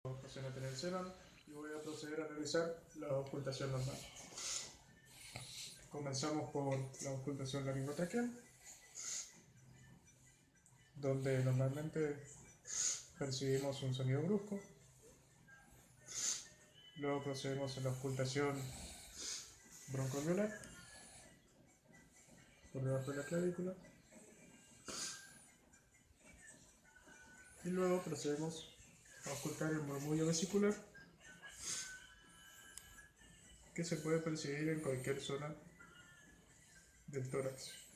Ocasión a tener seno y voy a proceder a realizar la ocultación normal. Comenzamos por la ocultación laringotraqueal, donde normalmente percibimos un sonido brusco. Luego procedemos a la ocultación broncoalveolar por debajo de la clavícula. Y luego procedemos a ocultar el murmullo vesicular, que se puede percibir en cualquier zona del tórax.